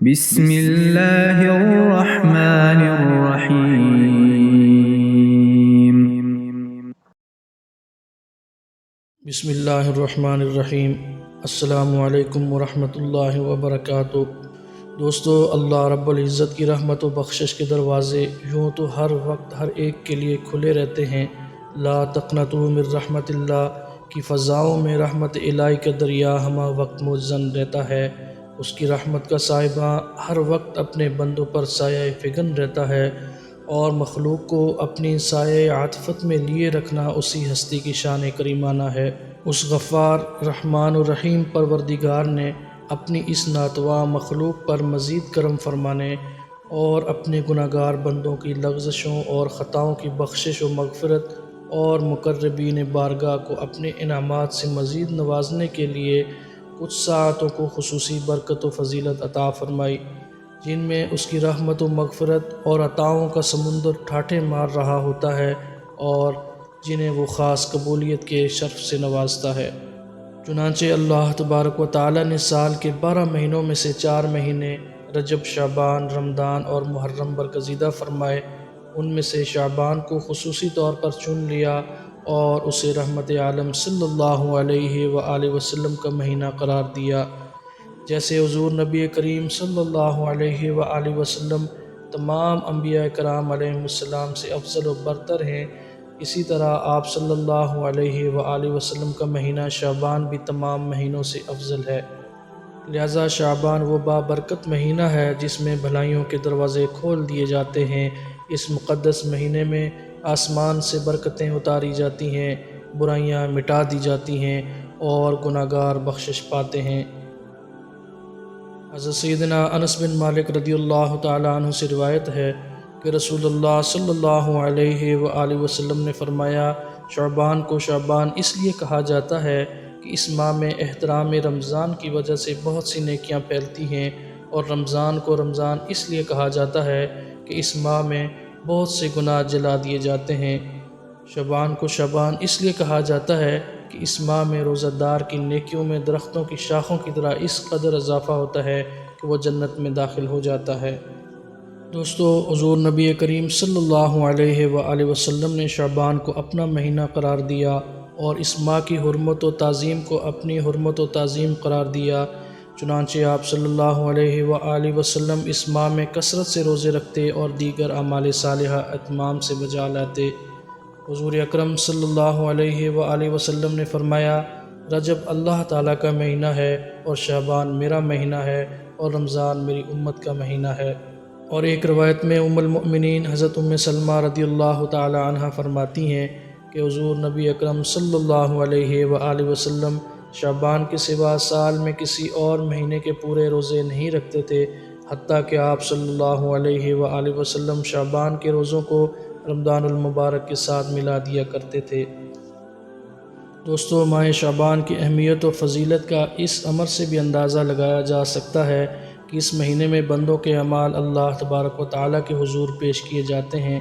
بسم اللہ الرحمن الرحیم۔ بسم اللہ الرحمن الرحیم۔ السلام علیکم ورحمۃ اللہ وبرکاتہ۔ دوستو، اللہ رب العزت کی رحمت و بخشش کے دروازے یوں تو ہر وقت ہر ایک کے لیے کھلے رہتے ہیں۔ لا تقنطوا من رحمت اللہ کی فضاؤں میں رحمت الہی کا دریا ہمہ وقت موجزن رہتا ہے۔ اس کی رحمت کا صاحبہ ہر وقت اپنے بندوں پر سایہ فگن رہتا ہے، اور مخلوق کو اپنی سایہ عاطفت میں لیے رکھنا اسی ہستی کی شان کریمانہ ہے۔ اس غفار رحمان و رحیم پروردگار نے اپنی اس ناتواں مخلوق پر مزید کرم فرمانے اور اپنے گناہگار بندوں کی لغزشوں اور خطاؤں کی بخشش و مغفرت اور مقربین بارگاہ کو اپنے انعامات سے مزید نوازنے کے لیے کچھ ساعتوں کو خصوصی برکت و فضیلت عطا فرمائی، جن میں اس کی رحمت و مغفرت اور عطاؤں کا سمندر ٹھاٹھے مار رہا ہوتا ہے، اور جنہیں وہ خاص قبولیت کے شرف سے نوازتا ہے۔ چنانچہ اللہ تبارک و تعالی نے سال کے 12 مہینوں میں سے 4 مہینے رجب، شعبان، رمضان اور محرم برگزیدہ فرمائے۔ ان میں سے شعبان کو خصوصی طور پر چن لیا اور اسے رحمت عالم صلی اللہ علیہ وآلہ وسلم کا مہینہ قرار دیا۔ جیسے حضور نبی کریم صلی اللہ علیہ وآلہ وسلم تمام انبیاء کرام علیہم السلام سے افضل و برتر ہیں، اسی طرح آپ صلی اللہ علیہ وآلہ وسلم کا مہینہ شعبان بھی تمام مہینوں سے افضل ہے۔ لہذا شعبان وہ بابرکت مہینہ ہے جس میں بھلائیوں کے دروازے کھول دیے جاتے ہیں۔ اس مقدس مہینے میں آسمان سے برکتیں اتاری جاتی ہیں، برائیاں مٹا دی جاتی ہیں اور گناہگار بخشش پاتے ہیں۔ حضرت سیدنا انس بن مالک رضی اللہ تعالیٰ عنہ سے روایت ہے کہ رسول اللہ صلی اللہ علیہ وآلہ وسلم نے فرمایا، شعبان کو شعبان اس لیے کہا جاتا ہے کہ اس ماہ میں احترام رمضان کی وجہ سے بہت سی نیکیاں پھیلتی ہیں، اور رمضان کو رمضان اس لیے کہا جاتا ہے کہ اس ماہ میں بہت سے گناہ جلا دیے جاتے ہیں۔ شعبان کو شعبان اس لیے کہا جاتا ہے کہ اس ماہ میں روزہ دار کی نیکیوں میں درختوں کی شاخوں کی طرح اس قدر اضافہ ہوتا ہے کہ وہ جنت میں داخل ہو جاتا ہے۔ دوستو، حضور نبی کریم صلی اللہ علیہ وآلہ وسلم نے شعبان کو اپنا مہینہ قرار دیا اور اس ماہ کی حرمت و تعظیم کو اپنی حرمت و تعظیم قرار دیا۔ چنانچہ آپ صلی اللہ علیہ وآلہ وسلم اس ماہ میں کثرت سے روزے رکھتے اور دیگر اعمال صالحہ اتمام سے بجا لاتے۔ حضور اکرم صلی اللہ علیہ وآلہ وسلم نے فرمایا، رجب اللہ تعالیٰ کا مہینہ ہے، اور شعبان میرا مہینہ ہے، اور رمضان میری امت کا مہینہ ہے۔ اور ایک روایت میں ام المؤمنین حضرت ام سلمہ رضی اللہ تعالیٰ عنہ فرماتی ہیں کہ حضور نبی اکرم صلی اللہ علیہ وآلہ وسلم شعبان کے سوا سال میں کسی اور مہینے کے پورے روزے نہیں رکھتے تھے، حتیٰ کہ آپ صلی اللہ علیہ وآلہ وسلم شعبان کے روزوں کو رمضان المبارک کے ساتھ ملا دیا کرتے تھے۔ دوستو، ماہ شعبان کی اہمیت و فضیلت کا اس امر سے بھی اندازہ لگایا جا سکتا ہے کہ اس مہینے میں بندوں کے اعمال اللہ تبارک و تعالیٰ کے حضور پیش کیے جاتے ہیں۔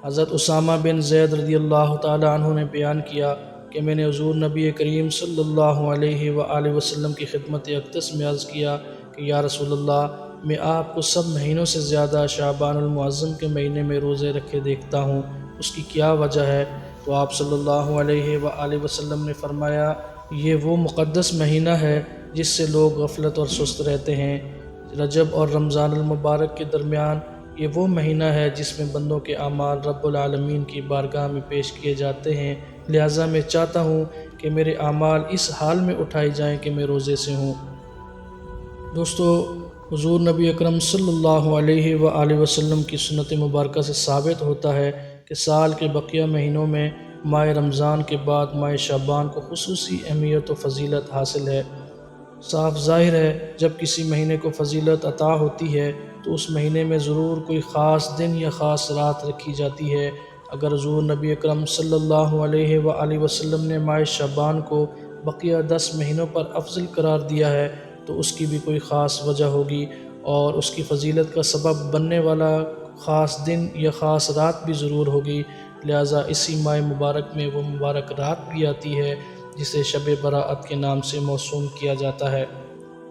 حضرت اسامہ بن زید رضی اللہ تعالیٰ عنہ نے بیان کیا کہ میں نے حضور نبی کریم صلی اللہ علیہ وآلہ وسلم کی خدمت اقدس میں عرض کیا کہ یا رسول اللہ، میں آپ کو سب مہینوں سے زیادہ شعبان المعظم کے مہینے میں روزے رکھے دیکھتا ہوں، اس کی کیا وجہ ہے؟ تو آپ صلی اللہ علیہ وآلہ وسلم نے فرمایا، یہ وہ مقدس مہینہ ہے جس سے لوگ غفلت اور سست رہتے ہیں۔ رجب اور رمضان المبارک کے درمیان یہ وہ مہینہ ہے جس میں بندوں کے اعمال رب العالمین کی بارگاہ میں پیش کیے جاتے ہیں، لہٰذا میں چاہتا ہوں کہ میرے اعمال اس حال میں اٹھائے جائیں کہ میں روزے سے ہوں۔ دوستو، حضور نبی اکرم صلی اللہ علیہ وآلہ وسلم کی سنت مبارکہ سے ثابت ہوتا ہے کہ سال کے بقیہ مہینوں میں ماہ رمضان کے بعد ماہ شعبان کو خصوصی اہمیت و فضیلت حاصل ہے۔ صاف ظاہر ہے، جب کسی مہینے کو فضیلت عطا ہوتی ہے تو اس مہینے میں ضرور کوئی خاص دن یا خاص رات رکھی جاتی ہے۔ اگر حضور نبی اکرم صلی اللہ علیہ وآلہ وسلم نے ماہ شعبان کو بقیہ 10 مہینوں پر افضل قرار دیا ہے تو اس کی بھی کوئی خاص وجہ ہوگی، اور اس کی فضیلت کا سبب بننے والا خاص دن یا خاص رات بھی ضرور ہوگی۔ لہٰذا اسی ماہ مبارک میں وہ مبارک رات بھی آتی ہے جسے شب براءت کے نام سے موسوم کیا جاتا ہے۔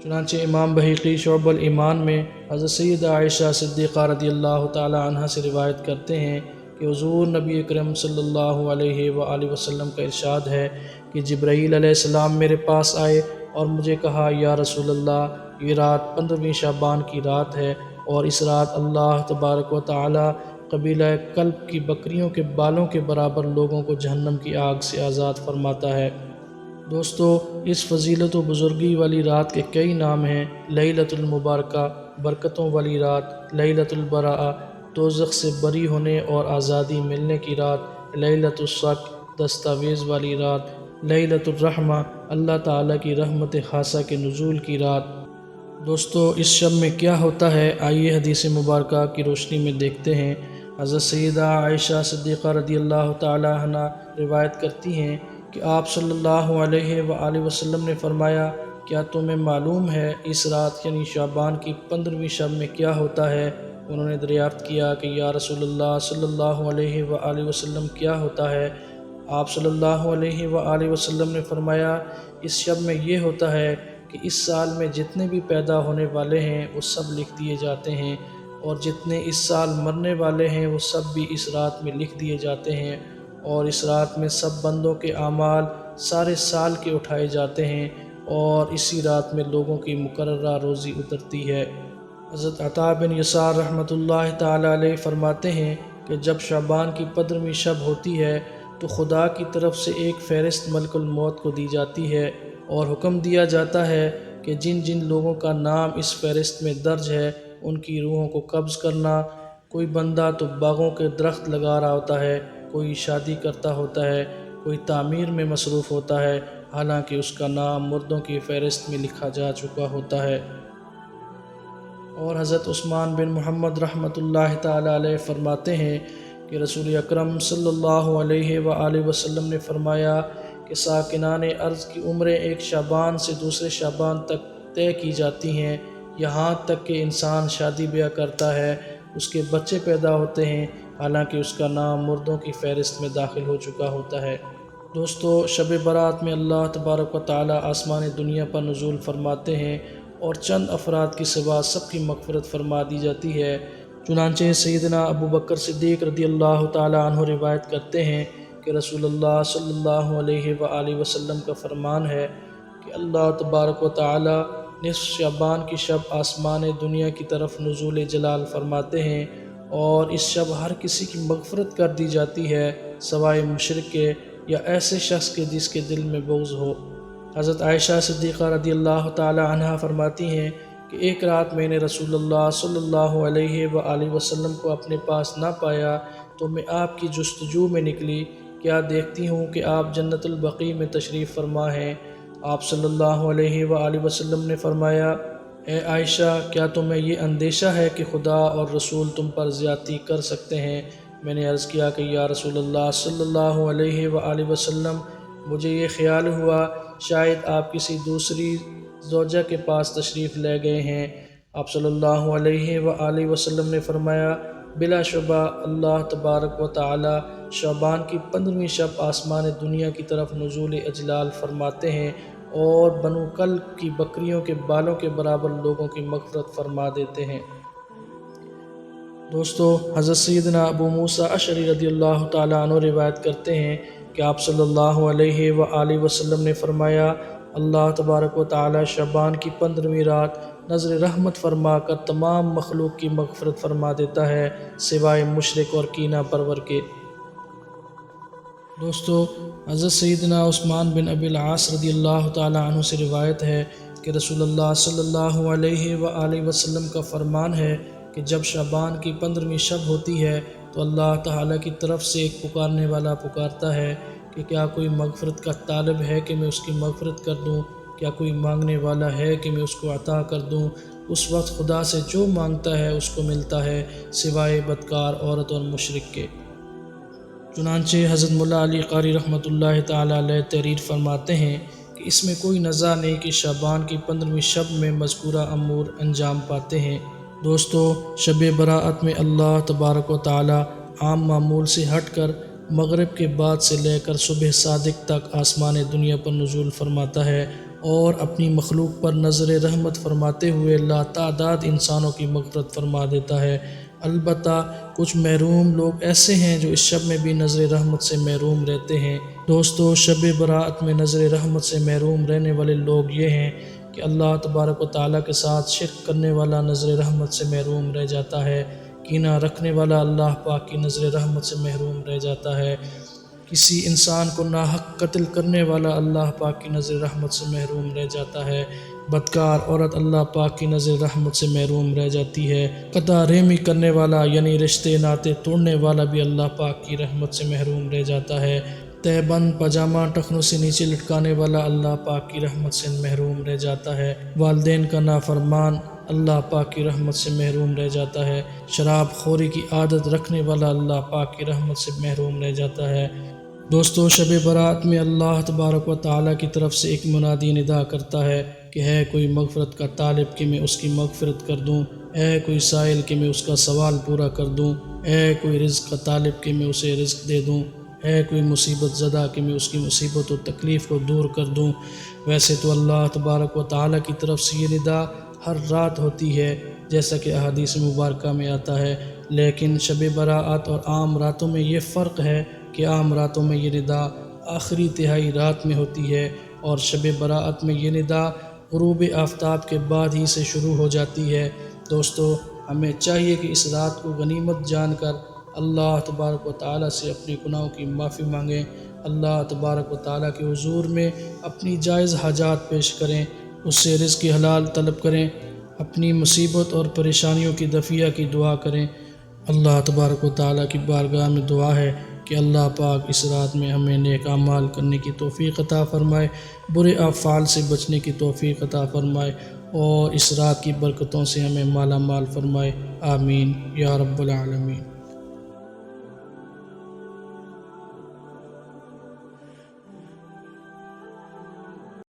چنانچہ امام بحیقی شعب الایمان میں حضرت سیدہ عائشہ صدیقہ رضی اللہ تعالی عنہ سے روایت کرتے ہیں کہ حضور نبی اکرم صلی اللہ علیہ وآلہ وسلم کا ارشاد ہے کہ جبرائیل علیہ السلام میرے پاس آئے اور مجھے کہا، یا رسول اللہ، یہ رات 15ویں شعبان کی رات ہے، اور اس رات اللہ تبارک و تعالی قبیلہ کلب کی بکریوں کے بالوں کے برابر لوگوں کو جہنم کی آگ سے آزاد فرماتا ہے۔ دوستو، اس فضیلت و بزرگی والی رات کے کئی نام ہیں۔ لیلۃ المبارکہ، برکتوں والی رات، لیلۃ البراءہ، دوزخ سے بری ہونے اور آزادی ملنے کی رات، لیلۃ الصق، دستاویز والی رات، لیلۃ الرحمہ، اللہ تعالیٰ کی رحمت خاصہ کے نزول کی رات۔ دوستو، اس شب میں کیا ہوتا ہے، آئیے حدیث مبارکہ کی روشنی میں دیکھتے ہیں۔ حضرت سیدہ عائشہ صدیقہ رضی اللہ تعالی عنہ روایت کرتی ہیں کہ آپ صلی اللہ علیہ وآلہ وسلم نے فرمایا، کیا تمہیں معلوم ہے اس رات یعنی شعبان کی 15ویں شب میں کیا ہوتا ہے؟ انہوں نے دریافت کیا کہ یا رسول اللہ صلی اللہ علیہ وآلہ وسلم کیا ہوتا ہے؟ آپ صلی اللہ علیہ وآلہ وسلم نے فرمایا، اس شب میں یہ ہوتا ہے کہ اس سال میں جتنے بھی پیدا ہونے والے ہیں وہ سب لکھ دیے جاتے ہیں، اور جتنے اس سال مرنے والے ہیں وہ سب بھی اس رات میں لکھ دیے جاتے ہیں، اور اس رات میں سب بندوں کے اعمال سارے سال کے اٹھائے جاتے ہیں، اور اسی رات میں لوگوں کی مقررہ روزی اترتی ہے۔ حضرت عطا بن یسار رحمۃ اللہ تعالی علیہ فرماتے ہیں کہ جب شعبان کی 15ویں شب ہوتی ہے تو خدا کی طرف سے ایک فہرست ملک الموت کو دی جاتی ہے، اور حکم دیا جاتا ہے کہ جن جن لوگوں کا نام اس فہرست میں درج ہے ان کی روحوں کو قبض کرنا۔ کوئی بندہ تو باغوں کے درخت لگا رہا ہوتا ہے، کوئی شادی کرتا ہوتا ہے، کوئی تعمیر میں مصروف ہوتا ہے، حالانکہ اس کا نام مردوں کی فہرست میں لکھا جا چکا ہوتا ہے۔ اور حضرت عثمان بن محمد رحمۃ اللہ تعالی علیہ فرماتے ہیں کہ رسول اکرم صلی اللہ علیہ وآلہ وسلم نے فرمایا کہ ساکنان ارض کی عمریں ایک شعبان سے دوسرے شعبان تک طے کی جاتی ہیں، یہاں تک کہ انسان شادی بیاہ کرتا ہے، اس کے بچے پیدا ہوتے ہیں، حالانکہ اس کا نام مردوں کی فہرست میں داخل ہو چکا ہوتا ہے۔ دوستو، شب برات میں اللہ تبارک و تعالی آسمان دنیا پر نزول فرماتے ہیں، اور چند افراد کی سوا سب کی مغفرت فرما دی جاتی ہے۔ چنانچہ سیدنا ابو بکر صدیق رضی اللہ تعالی عنہ روایت کرتے ہیں کہ رسول اللہ صلی اللہ علیہ وآلہ وسلم کا فرمان ہے کہ اللہ تبارک و تعالی نصف شعبان کی شب آسمان دنیا کی طرف نزول جلال فرماتے ہیں، اور اس شب ہر کسی کی مغفرت کر دی جاتی ہے سوائے مشرک کے یا ایسے شخص کے جس کے دل میں بغض ہو۔ حضرت عائشہ صدیقہ رضی اللہ تعالی عنہ فرماتی ہیں کہ ایک رات میں نے رسول اللہ صلی اللہ علیہ وآلہ وسلم کو اپنے پاس نہ پایا تو میں آپ کی جستجو میں نکلی، کیا دیکھتی ہوں کہ آپ جنت البقیع میں تشریف فرما ہیں۔ آپ صلی اللہ علیہ وآلہ وسلم نے فرمایا، اے عائشہ، کیا تمہیں یہ اندیشہ ہے کہ خدا اور رسول تم پر زیادتی کر سکتے ہیں؟ میں نے عرض کیا کہ یا رسول اللہ صلی اللہ علیہ وآلہ وسلم، مجھے یہ خیال ہوا شاید آپ کسی دوسری زوجہ کے پاس تشریف لے گئے ہیں۔ آپ صلی اللہ علیہ وآلہ وسلم نے فرمایا، بلا شبہ اللہ تبارک و تعالی شعبان کی 15ویں شب آسمان دنیا کی طرف نزول اجلال فرماتے ہیں، اور بنو کلب کی بکریوں کے بالوں کے برابر لوگوں کی مغفرت فرما دیتے ہیں۔ دوستو، حضرت سیدنا ابو موسیٰ اشعری رضی اللہ تعالی عنہ روایت کرتے ہیں کہ آپ صلی اللہ علیہ وآلہ وسلم نے فرمایا، اللہ تبارک و تعالی شعبان کی 15ویں رات نظر رحمت فرما کر تمام مخلوق کی مغفرت فرما دیتا ہے سوائے مشرک اور کینہ پرور کے۔ دوستو، حضرت سیدنا عثمان بن ابی العاص رضی اللہ تعالی عنہ سے روایت ہے کہ رسول اللہ صلی اللہ علیہ وآلہ وسلم کا فرمان ہے کہ جب شعبان کی 15ویں شب ہوتی ہے تو اللہ تعالیٰ کی طرف سے ایک پکارنے والا پکارتا ہے کہ کیا کوئی مغفرت کا طالب ہے کہ میں اس کی مغفرت کر دوں، کیا کوئی مانگنے والا ہے کہ میں اس کو عطا کر دوں۔ اس وقت خدا سے جو مانگتا ہے اس کو ملتا ہے سوائے بدکار عورت اور مشرک کے۔ چنانچہ حضرت مولا علی قاری رحمۃ اللہ تعالی علیہ تحریر فرماتے ہیں کہ اس میں کوئی نزاع نہیں کہ شعبان کی 15ویں شب میں مذکورہ امور انجام پاتے ہیں۔ دوستو، شب براءت میں اللہ تبارک و تعالی عام معمول سے ہٹ کر مغرب کے بعد سے لے کر صبح صادق تک آسمان دنیا پر نزول فرماتا ہے، اور اپنی مخلوق پر نظر رحمت فرماتے ہوئے لاتعداد انسانوں کی مغفرت فرما دیتا ہے۔ البتہ کچھ محروم لوگ ایسے ہیں جو اس شب میں بھی نظر رحمت سے محروم رہتے ہیں۔ دوستو، شب برات میں نظر رحمت سے محروم رہنے والے لوگ یہ ہیں کہ اللہ تبارک و تعالیٰ کے ساتھ شرک کرنے والا نظر رحمت سے محروم رہ جاتا ہے، کینہ رکھنے والا اللہ پاک کی نظر رحمت سے محروم رہ جاتا ہے، کسی انسان کو ناحق قتل کرنے والا اللہ پاک کی نظر رحمت سے محروم رہ جاتا ہے، بدکار عورت اللہ پاک کی نظر رحمت سے محروم رہ جاتی ہے، قطع رحمی کرنے والا یعنی رشتے ناطے توڑنے والا بھی اللہ پاک کی رحمت سے محروم رہ جاتا ہے، تہہ بند پاجامہ ٹخنوں سے نیچے لٹکانے والا اللہ پاک کی رحمت سے محروم رہ جاتا ہے، والدین کا نافرمان اللہ پاک کی رحمت سے محروم رہ جاتا ہے، شراب خوری کی عادت رکھنے والا اللہ پاک کی رحمت سے محروم رہ جاتا ہے۔ دوستو، شب برات میں اللہ تبارک و تعالیٰ کی طرف سے ایک منادی ندا کرتا ہے کہ ہے کوئی مغفرت کا طالب کہ میں اس کی مغفرت کر دوں، اے کوئی سائل کہ میں اس کا سوال پورا کر دوں، اے کوئی رزق کا طالب کہ میں اسے رزق دے دوں، ہے کوئی مصیبت زدہ کہ میں اس کی مصیبت و تکلیف کو دور کر دوں۔ ویسے تو اللہ تبارک و تعالیٰ کی طرف سے یہ ندا ہر رات ہوتی ہے جیسا کہ احادیث مبارکہ میں آتا ہے، لیکن شب برات اور عام راتوں میں یہ فرق ہے کہ عام راتوں میں یہ ندا آخری تہائی رات میں ہوتی ہے اور شب برات میں یہ ندا غروب آفتاب کے بعد ہی سے شروع ہو جاتی ہے۔ دوستو، ہمیں چاہیے کہ اس رات کو غنیمت جان کر اللہ تبارک و تعالیٰ سے اپنے گناہوں کی معافی مانگیں، اللہ تبارک و تعالیٰ کے حضور میں اپنی جائز حاجات پیش کریں، اس سے رزق حلال طلب کریں، اپنی مصیبت اور پریشانیوں کی دفیہ کی دعا کریں۔ اللہ تبارک و تعالیٰ کی بارگاہ میں دعا ہے کہ اللہ پاک اس رات میں ہمیں نیک اعمال کرنے کی توفیق عطا فرمائے، برے افعال سے بچنے کی توفیق عطا فرمائے اور اس رات کی برکتوں سے ہمیں مالا مال فرمائے، آمین یا رب العالمین۔